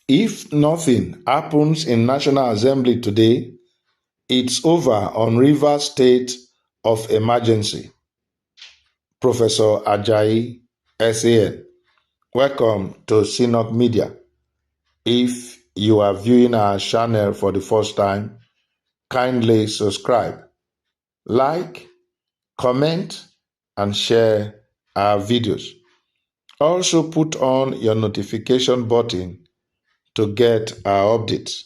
If nothing happens in National Assembly today, it's over on Rivers State of Emergency. Professor Ajayi, SAN. Welcome to Synod Media. If you are viewing our channel for the first time, kindly subscribe, like, comment, and share our videos. Also put on your notification button to get our updates.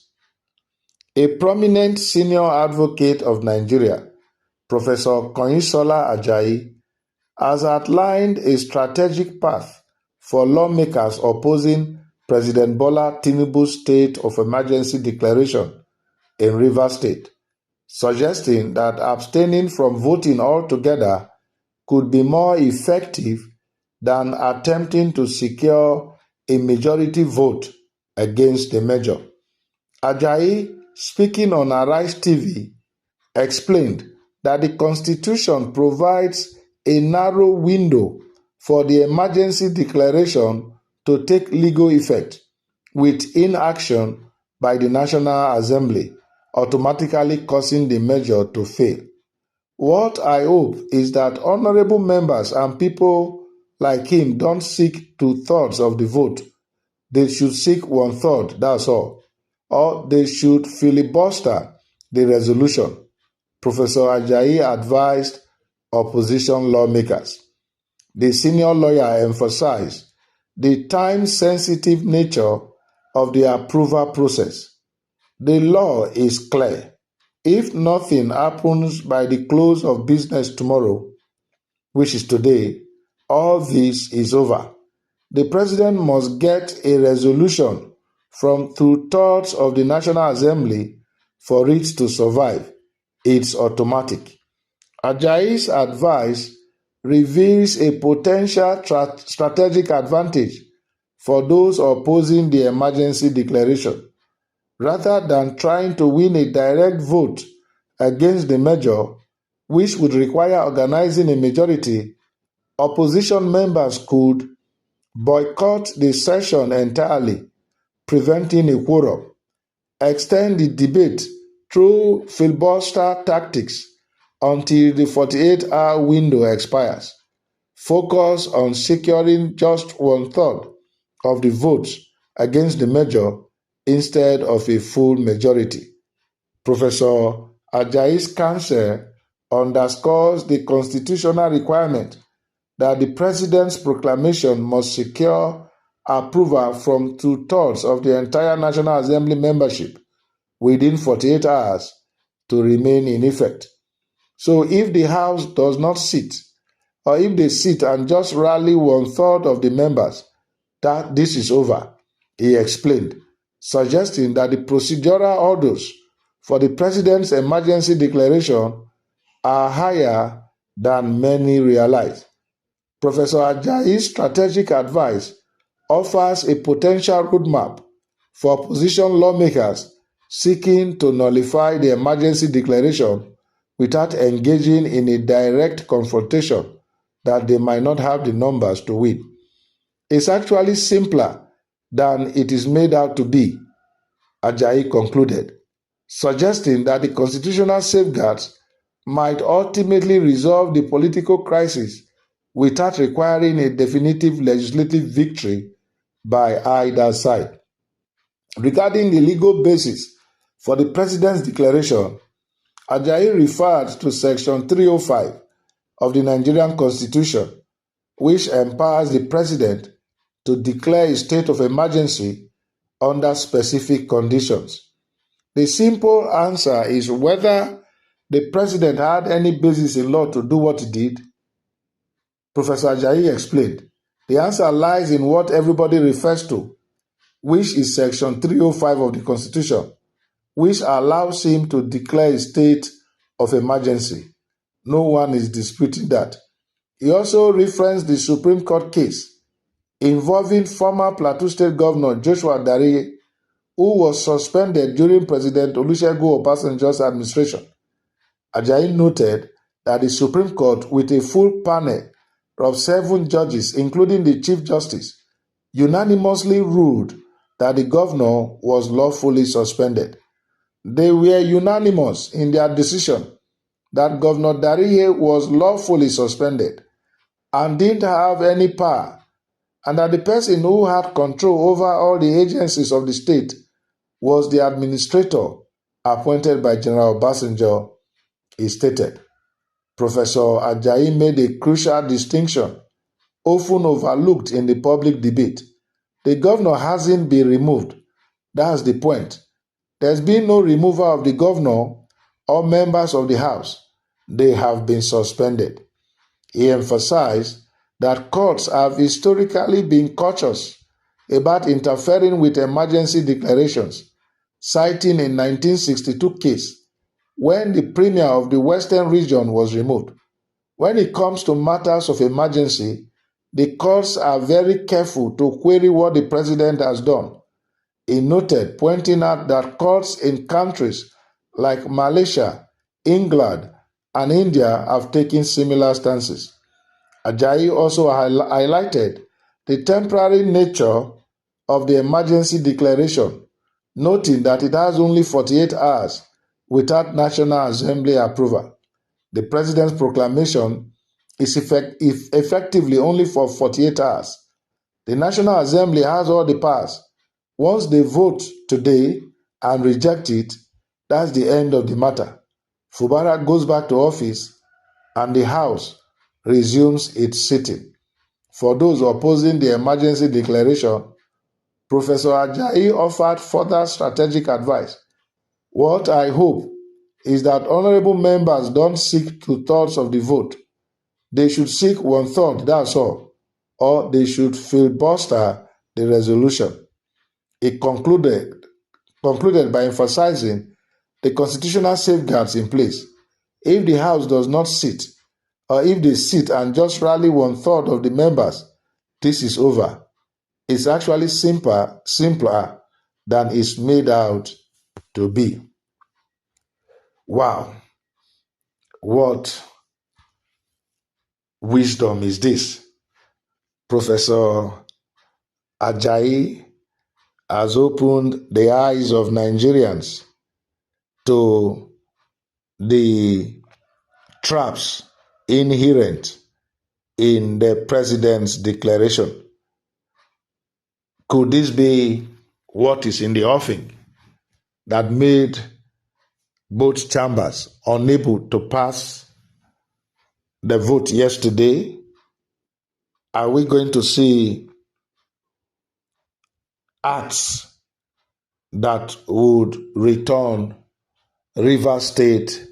A prominent senior advocate of Nigeria, Professor Konyisola Ajayi, has outlined a strategic path for lawmakers opposing President Bola Tinubu's state of emergency declaration in Rivers State, suggesting that abstaining from voting altogether could be more effective than attempting to secure a majority vote against the measure. Ajayi, speaking on Arise TV, explained that the Constitution provides a narrow window for the emergency declaration to take legal effect, with inaction by the National Assembly automatically causing the measure to fail. What I hope is that honorable members and people like him don't seek 2/3 of the vote. They should seek 1/3, that's all. Or they should filibuster the resolution, Professor Ajayi advised opposition lawmakers. The senior lawyer emphasized the time-sensitive nature of the approval process. The law is clear. If nothing happens by the close of business tomorrow, which is today, all this is over. The president must get a resolution from 2/3 of the National Assembly for it to survive. It's automatic. Ajayi's advice reveals a potential strategic advantage for those opposing the emergency declaration. Rather than trying to win a direct vote against the measure, which would require organizing a majority, opposition members could boycott the session entirely, preventing a quorum, extend the debate through filibuster tactics until the 48-hour window expires, focus on securing just 1/3 of the votes against the measure instead of a full majority. Professor Ajayi's counsel underscores the constitutional requirement that the president's proclamation must secure approval from 2/3 of the entire National Assembly membership within 48 hours to remain in effect. So if the House does not sit, or if they sit and just rally 1/3 of the members, that this is over, he explained, suggesting that the procedural hurdles for the president's emergency declaration are higher than many realize. Professor Ajayi's strategic advice offers a potential roadmap for opposition lawmakers seeking to nullify the emergency declaration without engaging in a direct confrontation that they might not have the numbers to win. It's actually simpler than it is made out to be, Ajayi concluded, suggesting that the constitutional safeguards might ultimately resolve the political crisis without requiring a definitive legislative victory by either side. Regarding the legal basis for the president's declaration, Ajayi referred to Section 305 of the Nigerian Constitution, which empowers the president to declare a state of emergency under specific conditions. The simple answer is whether the president had any basis in law to do what he did. Professor Ajayi explained, the answer lies in what everybody refers to, which is Section 305 of the Constitution, which allows him to declare a state of emergency. No one is disputing that. He also referenced the Supreme Court case involving former Plateau State Governor Joshua Dare, who was suspended during President Olusegun Obasanjo's administration. Ajayi noted that the Supreme Court, with a full panel of 7 judges, including the Chief Justice, unanimously ruled that the governor was lawfully suspended. They were unanimous in their decision that Governor Dariye was lawfully suspended and didn't have any power, and that the person who had control over all the agencies of the state was the administrator appointed by General Obasanjo, he stated. Professor Ajayi made a crucial distinction, often overlooked in the public debate. The governor hasn't been removed. That's the point. There's been no removal of the governor or members of the House. They have been suspended. He emphasized that courts have historically been cautious about interfering with emergency declarations, citing a 1962 case when the premier of the Western region was removed. When it comes to matters of emergency, the courts are very careful to query what the president has done. He noted, pointing out that courts in countries like Malaysia, England, and India have taken similar stances. Ajayi also highlighted the temporary nature of the emergency declaration, noting that it has only 48 hours without National Assembly approval. The president's proclamation is effectively only for 48 hours. The National Assembly has all the powers. Once they vote today and reject it, that's the end of the matter. Fubara goes back to office and the House resumes its sitting. For those opposing the emergency declaration, Professor Ajayi offered further strategic advice. What I hope is that honorable members don't seek two-thirds of the vote. They should seek one-third, that's all, or they should filibuster the resolution. It concluded by emphasizing the constitutional safeguards in place. If the House does not sit, or if they sit and just rally one-third of the members, this is over. It's actually simpler than it's made out to be. Wow, what wisdom is this? Professor Ajayi has opened the eyes of Nigerians to the traps inherent in the president's declaration. Could this be what is in the offing that made both chambers unable to pass the vote yesterday? Are we going to see acts that would return Rivers State